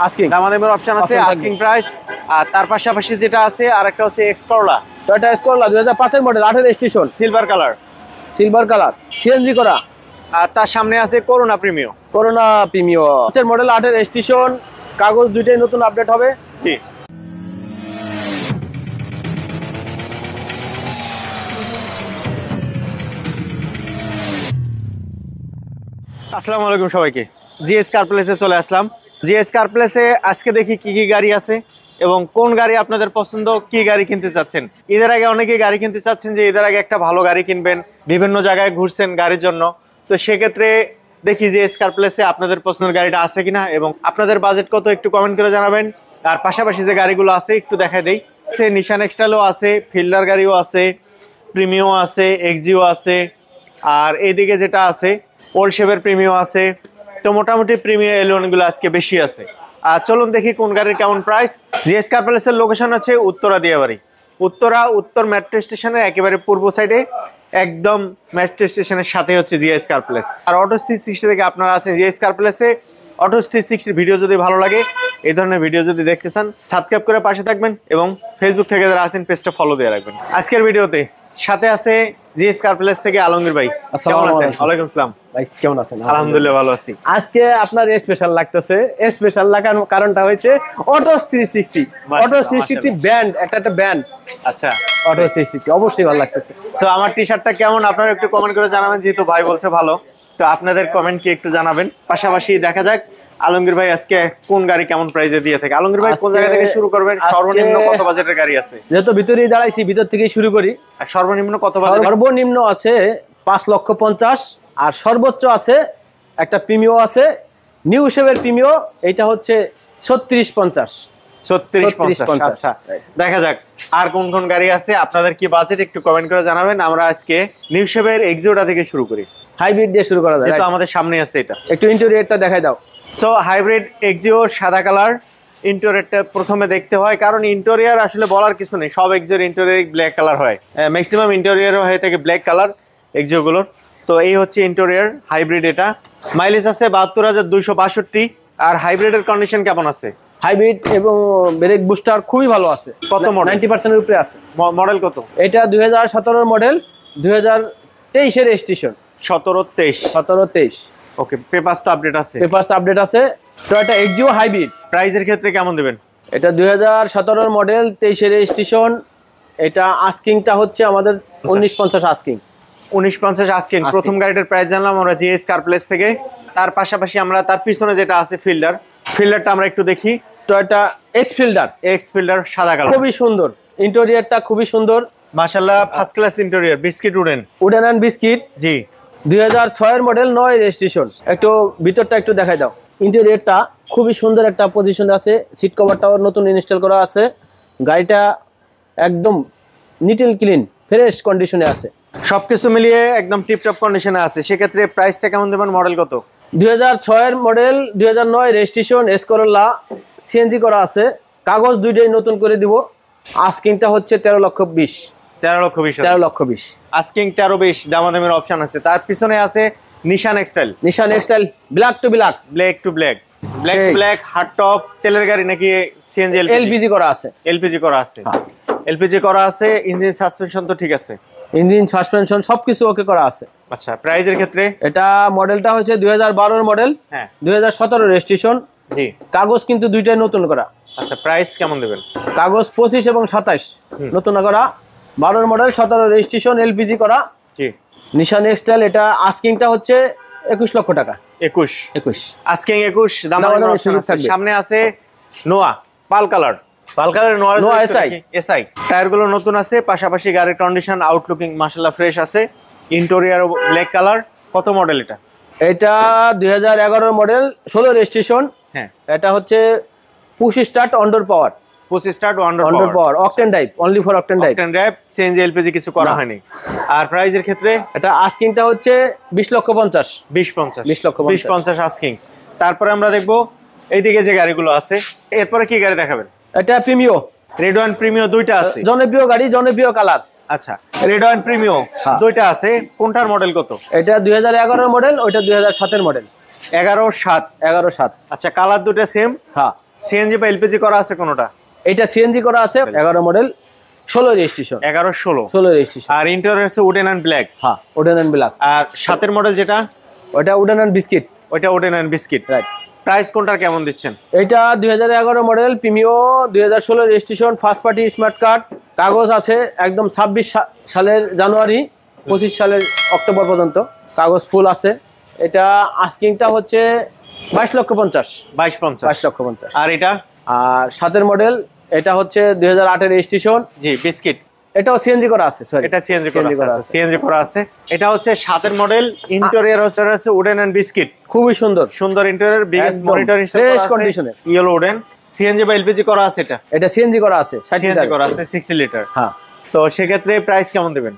Asking দামাদামির option আছে, asking price. আর তার পাশাপাশি যেটা আছে আরেকটা হচ্ছে এক্স করলা, টয়োটা এক্সকরলা 2005 এর model, 18 registration, silver colour CNG করা। আর তার সামনে আছে করোনা প্রিমিও, করোনা প্রিমিও এর মডেল, 18 রেজিস্ট্রেশন, কাগজ দুইটাই নতুন আপডেট হবে। জি। আসসালামু আলাইকুম সবাইকে, জিএস কার প্লেসে চলে আসলাম। জিএস কার প্লেসে আজকে দেখি কি কি গাড়ি আছে এবং কোন গাড়ি আপনাদের পছন্দ, কি গাড়ি কিনতে চাচ্ছেন। ঈদের আগে অনেকেই গাড়ি কিনতে চাচ্ছেন যে ঈদের আগে একটা ভালো গাড়ি কিনবেন, বিভিন্ন জায়গায় ঘুরছেন গাড়ির জন্য, তো সেক্ষেত্রে দেখি জিএস কার প্লেসে আপনাদের পছন্দের গাড়িটা আছে কিনা এবং আপনাদের বাজেট কত একটু কমেন্ট করে জানাবেন। আর পাশাপাশি যে গাড়িগুলো আছে একটু দেখা দেই, সে নিশান এক্সটাইলও আছে, ফিল্ডার গাড়িও আছে, প্রিমিও আছে, এক্সজিও আছে, আর এইদিকে যেটা আছে ওল্ড শেপের প্রিমিও আছে। তো মোটামুটি প্রিমিও এলিয়নগুলো আজকে বেশি আছে। আর চলুন দেখি কোন গাড়ির কেমন প্রাইস। জিএস কার প্লেসের লোকেশন আছে উত্তরা দিয়াবাড়ি, উত্তর মেট্রো স্টেশনের একেবারে পূর্ব সাইডে, একদম মেট্রো স্টেশনের সাথে হচ্ছে জিএস কার প্লেস। আর অটো 360 থেকে আপনারা আছেন জিএস কার প্লেসে। অটো 360 ভিডিও যদি ভালো লাগে, এই ধরনের ভিডিও যদি দেখতে চান, সাবস্ক্রাইব করে পাশে থাকবেন এবং ফেসবুক থেকে যারা আছেন পেজটা ফলো দিয়ে রাখবেন। আজকের ভিডিওতে সাথে আছে জিএস কার প্লেস থেকে আলমগীর ভাই। কেমন আছেন? ওয়ালাইকুম আসসালাম ভাই, কেমন আছেন? আলহামদুলিল্লাহ ভালো আছি। আজকে আপনার স্পেশাল লাগতেছে, স্পেশাল লাগার কারণটা হচ্ছে অটো 360। অটো 360 ব্যান্ড, একটা ব্যান্ড। আচ্ছা, অটো 360 অবশ্যই ভালো লাগতেছে। সো আমার টি-শার্টটা কেমন আপনারা একটু কমেন্ট করে জানাবেন, যেহেতু ভাই বলছে ভালো, তো আপনাদের কমেন্ট কি একটু জানাবেন। পাশাপাশি দেখা যাক আলমগীর ভাই আজকে কোন গাড়ি কেমন প্রাইসে দিয়ে থাকে। আলমগীর ভাই কোন জায়গা থেকে শুরু করবেন? সর্বনিম্ন কত বাজেটের গাড়ি আছে? যেহেতু ভিতরেই দাঁড়াইছি, ভিতর থেকেই শুরু করি। আর সর্বনিম্ন কত বাজেট? সর্বনিম্ন আছে 5,50,000 আর সর্বোচ্চ আছে একটা প্রিমিও আছে, নিউ শেপের প্রিমিও, এটা হচ্ছে 36,50। 36,50। আচ্ছা, দেখা যাক আর কোন কোন গাড়ি আছে, আপনাদের কি বাজেট একটু কমেন্ট করে জানাবেন। আমরা আজকে নিউ শেপের এক্সিওটা থেকে শুরু করি, হাইব্রিড দিয়ে শুরু করা যায়, যেহেতু আমাদের সামনে আছে এটা। একটু ইন্টেরিয়রটা দেখাই দাও। সো হাইব্রিড এক্সিও সাদা কালার, ইন্টেরিয়রটা প্রথমে দেখতে হয়, কারণ ইন্টেরিয়র আসলে বলার কিছু নেই, সব এক্সিওর ইন্টেরিয়র ব্ল্যাক কালার হয়, ম্যাক্সিমাম ইন্টেরিয়র হয়ে থাকে ব্ল্যাক কালার এক্সিওগুলোর। তো এই হচ্ছে ইন্টেরিয়র হাইব্রিড। এটা মাইলেজ আছে 72,262। আর হাইব্রিডের কন্ডিশন কেমন আছে? হাইব্রিড এবং ব্রেক বুস্টার খুবই ভালো আছে। কত মডেল? 90% এর উপরে আছে। মডেল কত? এটা 2017 মডেল, 2023 এর রেজিস্ট্রেশন। 17-23। ওকে, পেপারস তো আপডেট আছে? পেপারস আপডেট আছে। টয়োটা এক্সিও হাইব্রিড প্রাইসের ক্ষেত্রে কেমন দিবেন? এটা 2017 মডেল, 23 এর রেজিস্ট্রেশন। এটা আস্কিংটা হচ্ছে আমাদের 19,50 আস্কিং। 19,50 আস্কিং। প্রথম গাড়িটার প্রাইস জানলাম আমরা জিএস কার প্লেস থেকে। তার পাশাপাশি আমরা তার পিছনে যেটা আছে ফিল্ডারটা আমরা একটু দেখি। টয়োটা এক্স ফিল্ডার সাদা কালার, খুবই সুন্দর। ইন্টেরিয়রটা খুবই সুন্দর মাশাআল্লাহ, first class interior, biscuit wooden and biscuit. জি, 2006 এর মডেল, 9 রেজিস্ট্রেশন। একটু ভিতরটা একটু দেখাই দাও। ইন্টেরিয়রটা খুবই সুন্দর একটা পজিশনে আছে, সিট কভারটাও নতুন ইনস্টল করা আছে। গাড়িটা একদম নিট এন্ড ক্লিন, ফ্রেশ কন্ডিশনে আছে। সবকিছু মিলিয়ে একদম টিপটপ কন্ডিশনে আছে। সেক্ষেত্রে প্রাইসটা কেমন দেবেন? মডেল কত? 2006 এর মডেল, 2009 রেজিস্ট্রেশন, এসকরলা, সিএনজি করা আছে। কাগজ দুইটাই নতুন করে দিব। আস্কিংটা হচ্ছে 13,20,000। 13,20,000 আস্কিং 13-20। দামাদামের অপশন আছে। তার পিছনে আছে Nissan X Trail black to black hard top. তেলের গাড়ি নাকি সিএনজি? এলপিজি করা আছে। এলপিজি করা আছে। ইঞ্জিন সাসপেনশন তো ঠিক আছে? ইঞ্জিন সাসপেনশন সবকিছু ওকে করা আছে। আচ্ছা, প্রাইসের ক্ষেত্রে? এটা মডেলটা হচ্ছে 2012 এর মডেল, হ্যাঁ, 2017 রেজিস্ট্রেশন। জি, কাগজ কিন্তু দুইটাই নতুন করা। আচ্ছা, প্রাইস কেমন দেবেন? কাগজ 25 এবং 27 নতুন করা। 12 মডেল, 17 রেজিস্ট্রেশন, এলপিজি করা। জি, নিশান এক্সটাইল। এটা আস্কিংটা হচ্ছে 21 লক্ষ টাকা। 21 আস্কিং 21। দামাদামের অপশন আছে। সামনে আছে নোয়া পাল কালার নোয়া এসআই। টায়ারগুলো নতুন আছে। পাশাপাশি গাড়ির কন্ডিশন, আউটলুকিং মাশাআল্লাহ ফ্রেশ আছে। Interior black colour. কত মডেল এটা? এটা 2011 মডেল, 16 রেজিস্ট্রেশন। হ্যাঁ, এটা হচ্ছে push start under power. Octane drive, only for octane drive. CNG LPG কিছু করা হয়নি। আর প্রাইসের ক্ষেত্রে? এটা আস্কিংটা হচ্ছে 20,50,000। 20,50 আস্কিং। তারপরে আমরা দেখবো এইদিকে যে গাড়িগুলো আছে। এরপরে কি গাড়ি দেখাবেন? এটা প্রিমিও, রেড ওয়ান প্রিমিও, দুইটা আছে। জনপ্রিয় গাড়ি, জনপ্রিয় কালার। আচ্ছা, রেড ওয়ান প্রিমিও দুইটা আছে। কোনটার মডেল কত? এটা 2011 মডেল, ওইটা 2007 মডেল। 11/7। 11/7। আচ্ছা, কালার দুটো সেম। হ্যাঁ, সিএনজি বা এলপিজি করা আছে কোনোটা? এটা সিএনজি করা আছে, 11 মডেল, 16 রেজিস্ট্রেশন। 11/16 রেজিস্ট্রেশন। আর ইন্টেরিয়র আছে উডেন অ্যান্ড ব্ল্যাক। হ্যাঁ, উডেন এন্ড ব্ল্যাক। আর 7 মডেল যেটা, ওটা উডেন এন্ড বিস্কিট। ওইটা wooden and biscuit. Right. Price কোনটার কেমন দিচ্ছেন? এটা 2011 model, Premio, 2016 registration, first party smart card, কাগজ আছে একদম 26 সালের জানুয়ারি, 25 সালের অক্টোবর পর্যন্ত কাগজ ফুল আছে। এটা আস্কিংটা হচ্ছে 22,50,000। 22,50,000। আর এটা? আর 7 মডেল, এটা হচ্ছে 2008 রেজিস্ট্রেশন। জি, বিস্কিট। এটাও সিএনজি করা আছে, সরি, এটা সিএনজি করা আছে। সিএনজি করা আছে। এটা হচ্ছে 7 মডেল, ইন্টেরিয়র হচ্ছে উডেন অ্যান্ড বিস্কিট। খুবই সুন্দর ইন্টেরিয়র, বিগেস্ট মনিটর ইনস্টল করা আছে, কন্ডিশনের, ইয়েলো উডেন। সিএনজি বা এলপিজি করা আছে এটা? এটা সিএনজি করা আছে, সিএনজি করা আছে 60 লিটার। হ্যাঁ। তো সেক্ষেত্রে প্রাইস কেমন দেবেন?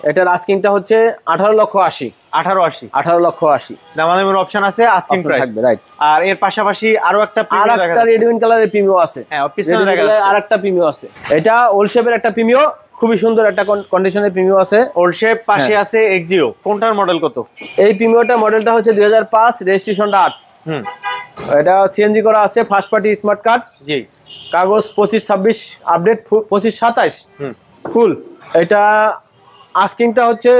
এটার আস্কিংটা হচ্ছে 18,80,000। 18,80,000। 18,80,000 দামাদামির অপশন আছে, আস্কিং প্রাইস থাকবে। রাইট। আর এর পাশাপাশি আরো একটা আর একটা রেডউইন কালারের প্রিমিও আছে। হ্যাঁ, পিছনে দেখা যাচ্ছে আর একটা প্রিমিও আছে। এটা ওল্ড শেপের একটা প্রিমিও, খুবই সুন্দর একটা কন্ডিশনের প্রিমিও আছে। Old shape. পাশে আছে এক্সিও। কোনটার মডেল কত? এই প্রিমিওটা মডেলটা হচ্ছে 2005, রেজিস্ট্রেশনটা 8। এটা সিএনজি করা আছে, ফার্স্ট পার্টি স্মার্ট কার্ড। জি। কাগজ 25-26 আপডেট, 25-27 ফুল। এটা আস্কিংটা হচ্ছে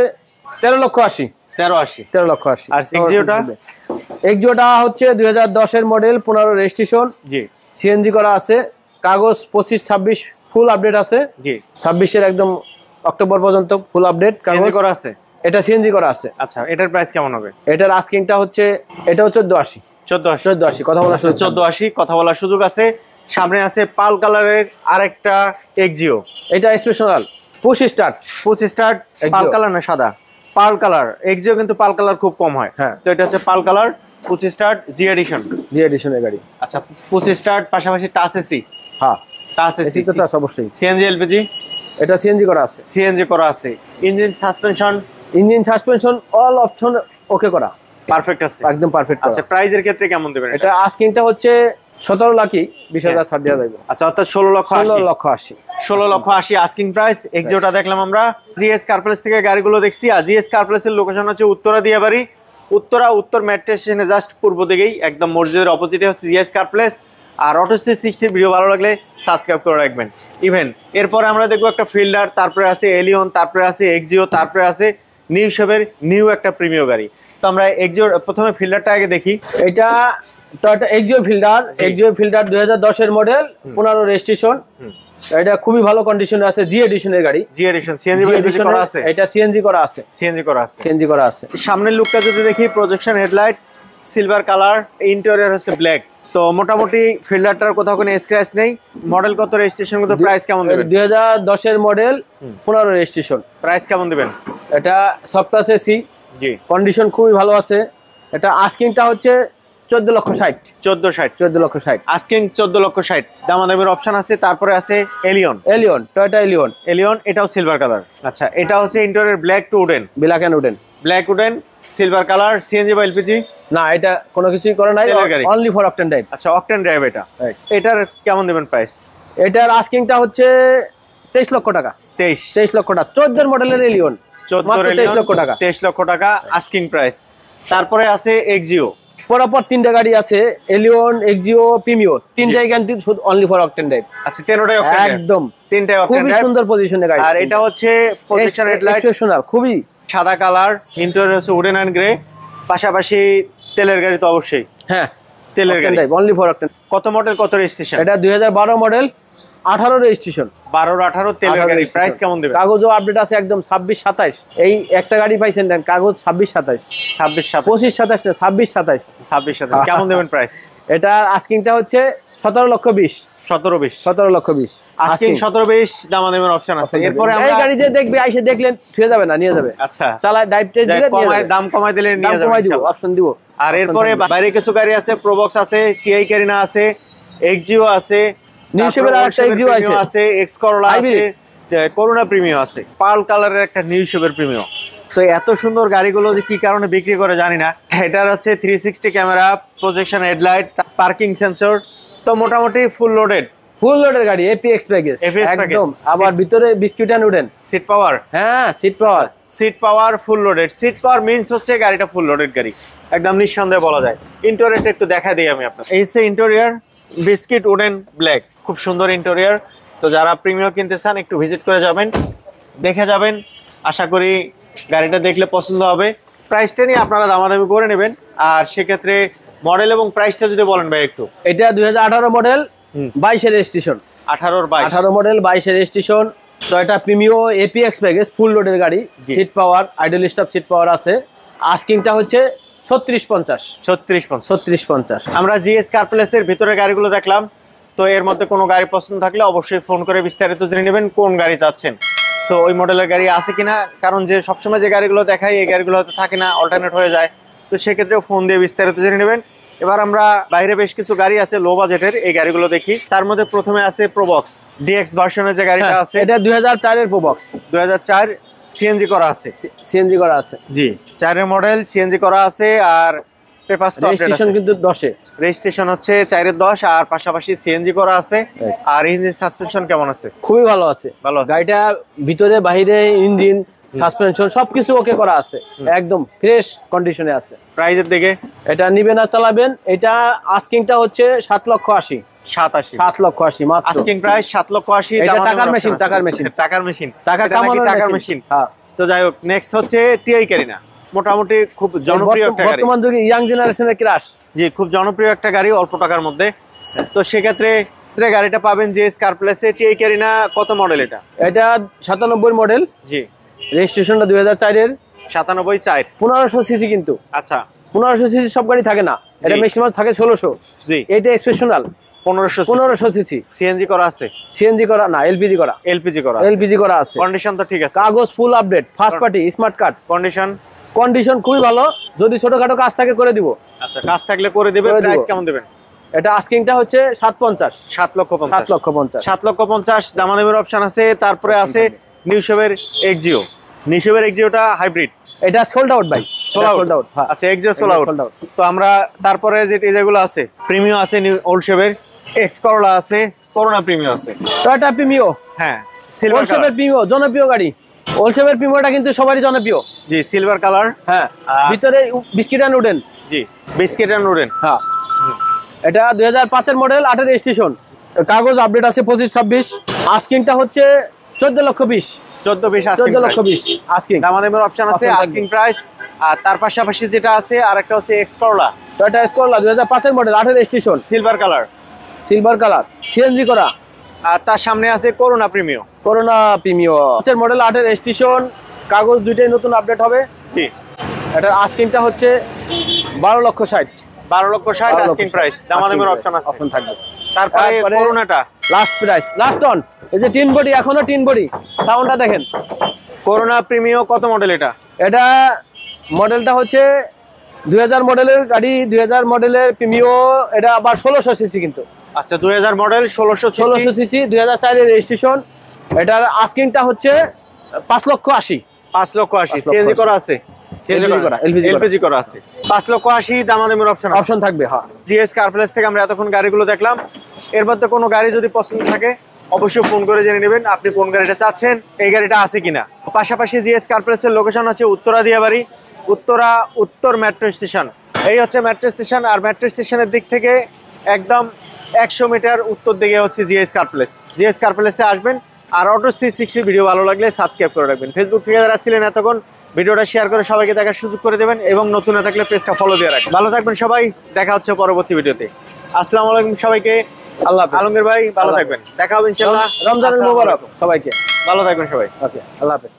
13,80,000। 13,80,000। আর এক্সিওটা? এক্সিওটা হচ্ছে 2010 এর মডেল, 15 রেজিস্ট্রেশন। জি। সিএনজি করা আছে, কাগজ 25-26 ফুল আপডেট আছে। জি। 26 এর একদম অক্টোবর পর্যন্ত ফুল আপডেট কাগজ করা আছে। এটা সিএনজি করা আছে। আচ্ছা, এটার প্রাইস কেমন হবে? এটার আস্কিংটা হচ্ছে, এটাও 14,80,000। 14,80,000। কথা বলার 14,80,000 কথা বলার সুযোগ আছে। সামনে আছে পাল কালারের আরেকটা এক্সিও। এটা স্পেশাল পুশ স্টার্ট। পাল কালার না সাদা? পাল কালার। এক্সিও কিন্তু পাল কালার খুব কম হয়। হ্যাঁ। তো এটা হচ্ছে পাল colour, push start, G edition. গাড়ি। আচ্ছা, পুশ স্টার্ট, পাশাপাশি টাচ এসি। হ্যাঁ, টাচ এসি তো টাচ অবশ্যই। CNG LPG? এটা সিএনজি করা আছে। সিএনজি করা আছে। Engine suspension all option okay করা, পারফেক্ট আছে, একদম পারফেক্ট। আচ্ছা, প্রাইজের ক্ষেত্রে কেমন দেবেন? এটা আস্কিংটা হচ্ছে 17,20,000 ছাড় দেওয়া যাবে। আচ্ছা, অর্থাৎ 16,80,000। 16,80,000 আস্কিং প্রাইস। এক্সিওটা দেখলাম আমরা। জিএস কার প্লেস থেকে গাড়িগুলো দেখছি। আর জিএস কার প্লেসের লোকেশন হচ্ছে উত্তরা দিয়াবাড়ি, উত্তর মেট্রো স্টেশনে জাস্ট পূর্ব দিকেই, একদম মসজিদের অপোজিটে হচ্ছে জিএস কার প্লেস। আর অটো 360 ভিডিও ভালো লাগলে সাবস্ক্রাইব করে রাখবেন। ইভেন এরপরে আমরা দেখবো একটা ফিল্ডার, তারপরে আছে এলিয়ন, তারপরে আছে এক্সিও, তারপরে আছে নিউ শেপের নিউ একটা প্রিমিয়ার গাড়ি। তো আমরা এক্সিও প্রথমে ফিল্ডারটা আগে দেখি। এটা টয়োটা এক্সিও ফিল্ডার 2010 এর মডেল, 15 রেজিস্ট্রেশন। এটা খুবই ভালো কন্ডিশনে আছে, জি এডিশনের গাড়ি। জি এডিশন। সিএনজি করা আছে। এটা সিএনজি করা আছে। সিএনজি করা আছে। সামনের লুকটা যদি দেখি, projection headlight, silver colour, interior হচ্ছে ব্ল্যাক। তো মোটামুটি ফিল্ডারটার কোথাও কোনো স্ক্র্যাচ নেই। মডেল কত, রেজিস্ট্রেশন কত, প্রাইস কেমন দেবেন? 2010 এর মডেল, 15 রেজিস্ট্রেশন। প্রাইস কেমন দেবেন? এটা সফটওয়্যার এসি, জি, কন্ডিশন খুবই ভালো আছে। এটা আস্কিংটা হচ্ছে 14,60,000। 14,60,000 আস্কিং 14,60,000। দামাদামির অপশন আছে। তারপরে আছে টয়োটা এলিয়ন, এটাও সিলভার কালার। আচ্ছা, এটা হচ্ছে interior black to wooden, black wooden silver colour. CNG বা এলপিজি? না, এটা কোনো কিছুই করে নাই, অনলি ফর অকটেন ড্রাইভ। আচ্ছা, অকটেন ড্রাইভ। এটার কেমন দেবেন প্রাইস? এটার আস্কিংটা হচ্ছে 23 লক্ষ টাকা। 23 লক্ষ টাকা। 14 মডেলের এলিয়ন, 23 লক্ষ টাকা। 23 লক্ষ টাকা আস্কিং প্রাইস। তারপরে আছে এক্সিও। পরপর 3টা গাড়ি আছে, এলিয়ন, এক্সিও, প্রিমিও, 3টাই কিন্তু শুধু অনলি ফর অকটেন ড্রাইভ। আচ্ছা, 3টাই অকটেন ড্রাইভ, একদম 3টাই অকটেন খুবই ড্রাইভ, সুন্দর পজিশনে গাড়ি। আর এটা হচ্ছে পজিশন হেডলাইট, এক্সেপশনাল, খুবই সাদা কালার, ইন্টেরিয়র হচ্ছে উডেন এন্ড গ্রে, পাশাপাশি তেলের গাড়ি তো অবশ্যই। হ্যাঁ, তেলের গাড়ি, অনলি ফর অকটেন। কত মডেল, কত রেজিস্ট্রেশন? এটা 2012 মডেল, 18 রেজিস্ট্রেশন। 12-18 তেলের গাড়ি। প্রাইস কেমন দেবেন? কাগজও আপডেট আছে একদম 26-27। এই একটা গাড়ি পাইছেন, দেন কাগজ 26-27, 25-27 না, 26-27। কেমন দেবেন প্রাইস? এটা আস্কিংটা হচ্ছে 17,20,000। 17,20,000 আস্কিং 17,20,000। দামাদামির অপশন আছে। এরপরে আমরা এই গাড়ি যে দেখবে, আইসে দেখলেন ছুঁয়ে যাবে না, নিয়ে যাবে। আচ্ছা, চালায় ডাইভ টেস্ট দিলে দাম কমাই দিলে নিয়ে যাবে, অপশন দিব। আর এরপরে বাইরে কিছু গাড়ি আছে, প্রোবক্স আছে, টিআই ক্যারিনা আছে, এক্সিও আছে, নিউ শেপের আরেকটা এক্সিও আছে, এক্স করোলা আছে, করোনা প্রিমিয়াম আছে, পার্ল কালারের একটা নিউ শেপের প্রিমিয়াম। তো এত সুন্দর গাড়িগুলো যে কি কারণে বিক্রি করে জানি না। এটার আছে 360 camera, projection headlight, parking sensor. তো মোটামুটি ফুল ফুল লোডের গাড়ি এপিএক্স প্যাকেজ একদম। আবার ভিতরে biscuit and wooden seat power. হ্যাঁ seat power, seat power full loaded. Seat power means হচ্ছে গাড়িটা ফুল লোডেড গাড়ি, একদম নিঃসন্দেহে বলা যায়। ইন্টেরিয়রটা একটু দেখা দিই আমি আপনার। এই হচ্ছে ইন্টেরিয়র, বিস্কিট উডেন ব্ল্যাক, খুব সুন্দর ইন্টেরিয়র। তো যারা প্রিমিয়াম কিনতে চান একটু ভিজিট করে যাবেন, দেখে যাবেন। আশা করি গাড়িটা দেখলে পছন্দ হবে। প্রাইসটা নিয়ে আপনারা দামাদামি করে নেবেন। আর সেক্ষেত্রে মডেল এবং প্রাইসটা যদি বলেন ভাই একটু। এটা 2018 মডেল, 22 এর রেজিস্ট্রেশন। 18 মডেল 22 এর registration. Toyota Premio APX package, full লোডের গাড়ি, seat power, idle stop seat power আছে। আস্কিংটা হচ্ছে 3650। আমরা জিএস কার প্লেসের ভিতরে গাড়িগুলো দেখলাম। তো এর মধ্যে কোনো গাড়ি পছন্দ থাকলে অবশ্যই ফোন করে বিস্তারিত জেনে নেবেন কোন গাড়ি চাচ্ছেন। সো ওই মডেলের গাড়ি আছে কিনা, কারণ যে সবসময় যে গাড়িগুলো দেখাই এই গাড়িগুলো হয়তো থাকে না, অল্টারনেট হয়ে যায়। তো সেক্ষেত্রেও ফোন দিয়ে বিস্তারিত জেনে নেবেন। এবার আমরা বাইরে বেশ কিছু গাড়ি আছে লো বাজেটের, এই গাড়িগুলো দেখি। তার মধ্যে প্রথমে আছে প্রোবক্স ডিএক্স ভার্সনের যে গাড়িটা আছে, এটা 2004 এর প্রোবক্স। 2004 সিএনজি করা আছে। সিএনজি করা আছে, জি 4 এর মডেল, সিএনজি করা আছে। আর পেপারস তো রেজিস্ট্রেশন কিন্তু 10 এ, রেজিস্ট্রেশন হচ্ছে 4 এর 10। আর পাশাপাশি সিএনজি করা আছে। আর ইঞ্জিন সাসপেনশন কেমন আছে? খুবই ভালো আছে। গাড়িটা ভিতরে বাইরে ইঞ্জিন সাসপেনশন সবকিছু ওকে করা আছে, একদম ফ্রেশ কন্ডিশনে আছে। প্রাইজের দিকে এটা নিবেন আর চালাবেন। এটা আস্কিংটা হচ্ছে 7,80,000। 7,80,000 মাত্র আস্কিং প্রাইস 7,80,000। এটা টাকার মেশিন, টাকা কামানোর মেশিন। হ্যাঁ। তো যাই হোক, নেক্সট হচ্ছে টিআই ক্যারিনা। মোটামুটি খুব জনপ্রিয় একটা গাড়ি, বর্তমান যুগে ইয়াং জেনারেশনের ক্রাশ। জি খুব জনপ্রিয় একটা গাড়ি অল্প টাকার মধ্যে। তো সেক্ষেত্রে গাড়িটা পাবেন জিএস কার প্লেসে। টিআই ক্যারিনা কত মডেল এটা? এটা 97 মডেল। জি রেজিস্ট্রেশনটা 2004 এর। 97 4 1500 সিসি কিন্তু। আচ্ছা 1500 সিসি সব গাড়ি থাকে না, এটা ম্যাক্সিমাম থাকে 1600। জি এটা স্পেশাল 1500 সিসি। সিএনজি করা আছে? সিএনজি করা না, এলপিজি করা। এলপিজি করা আছে। কন্ডিশন তো ঠিক আছে? কাগজ full update, first party, smart card. Condition খুবই ভালো। যদি ছোটখাটো কাজ থাকে করে দিব। আচ্ছা কাজ থাকলে করে দিবেন। প্রাইস কেমন দিবেন? এটা আস্কিংটা হচ্ছে 7,50,000। 7,50,000 দামাদামির অপশন আছে। তারপরে আছে নিউশেভের এক্সিও। নিউশেভের এক্সিওটা হাইব্রিড। এটা সোল্ড আউট ভাই, সোল্ড আউট। আচ্ছা এক্সিও সোল্ড আউট। তো আমরা তারপরে যেগুলো আছে, প্রিমিয়াম আছে, ওল্ড শেভের এক্স করোলা আছে, করোনা প্রিমিয়াম আছে, টয়োটা প্রিমিও। হ্যাঁ সিলভার কালার প্রিমিও, জনপ্রিয় গাড়ি। ওল্ড শেভের প্রিমিওটা কিন্তু সবারই জনপ্রিয়। জি সিলভার কালার। হ্যাঁ ভিতরে বিস্কিট এন্ড উডেন। জি বিস্কিট এন্ড উডেন। হ্যাঁ এটা 2005 এর মডেল, 8 এর রেজিস্ট্রেশন। কাগজ আপডেট আছে 25-26। আস্কিংটা হচ্ছে 14,20,000। 14,20,000 আস্কিং। দামাদামির অপশন আছে, আস্কিং প্রাইস। আর তার পাশাপাশি যেটা আছে আরেকটা হচ্ছে X Corolla. Toyota X Corolla 2005 এর মডেল, 8 এর রেজিস্ট্রেশন, সিলভার কালার। সিএনজি করা। আর তার সামনে আছে করোনা প্রিমিও। এর মডেল, 8 এর রেজিস্ট্রেশন, কাগজ দুইটাই নতুন আপডেট হবে। জি এটা আস্কিংটা হচ্ছে 12,60,000। 12,60,000 আস্কিং প্রাইস। দামাদামির অপশন আছে, অপশন থাকবে। তারপরে করোনাটা লাস্ট প্রাইস, লাস্ট অন। এই যে টিন বডি, এখনো টিন বডি, সাউন্ডটা দেখেন। করোনা প্রিমিও কত মডেল এটা? এটা মডেলটা হচ্ছে 2000 মডেলের গাড়ি, 2000 মডেলের প্রিমিও। এটা আবার 1600 সিসি কিন্তু। আচ্ছা 2000 মডেল, 1600 সিসি, 2004 এর রেজিস্ট্রেশন। এটার আস্কিংটা হচ্ছে 5,80,000। 5,80,000 সিএনজি করা আছে? এলপিজি করা আছে। 5,80,000 দামাদামির অপশন থাকবে। হ্যাঁ জিএস কার প্লেস থেকে আমরা এতক্ষণ গাড়িগুলো দেখলাম। এর মধ্যে কোনো গাড়ি যদি পছন্দ থাকে অবশ্যই ফোন করে জেনে নেবেন আপনি কোন গাড়িটা চাচ্ছেন, এই গাড়িটা আছে কিনা। পাশাপাশি জিএস কার প্লেসের লোকেশন হচ্ছে উত্তরা দিয়াবাড়ি, উত্তর মেট্রো স্টেশন। এই হচ্ছে মেট্রো স্টেশন। আর মেট্রো স্টেশনের দিক থেকে একদম 100 মিটার উত্তর দিকে হচ্ছে জিএস কার প্লেস। জিএস কার প্লেসে আসবেন। আর অটো 360 ভিডিও ভালো লাগলে সাবস্ক্রাইব করে রাখবেন। ফেসবুক থেকে যারা ছিলেন এতক্ষণ ভিডিওটা শেয়ার করে সবাইকে দেখার সুযোগ করে দেবেন, এবং নতুন থাকলে পেজটা ফলো দিয়ে রাখবেন। ভালো থাকবেন সবাই, দেখা হচ্ছে পরবর্তী ভিডিওতে। আসসালামু আলাইকুম সবাইকে। আল্লাহ হাফেজ। আলমগীর ভাই ভালো থাকবেন, দেখা হবে ইনশাআল্লাহ। রমজানের মোবারক সবাইকে। ভালো থাকবেন সবাই। ওকে, আল্লাহ হাফেজ।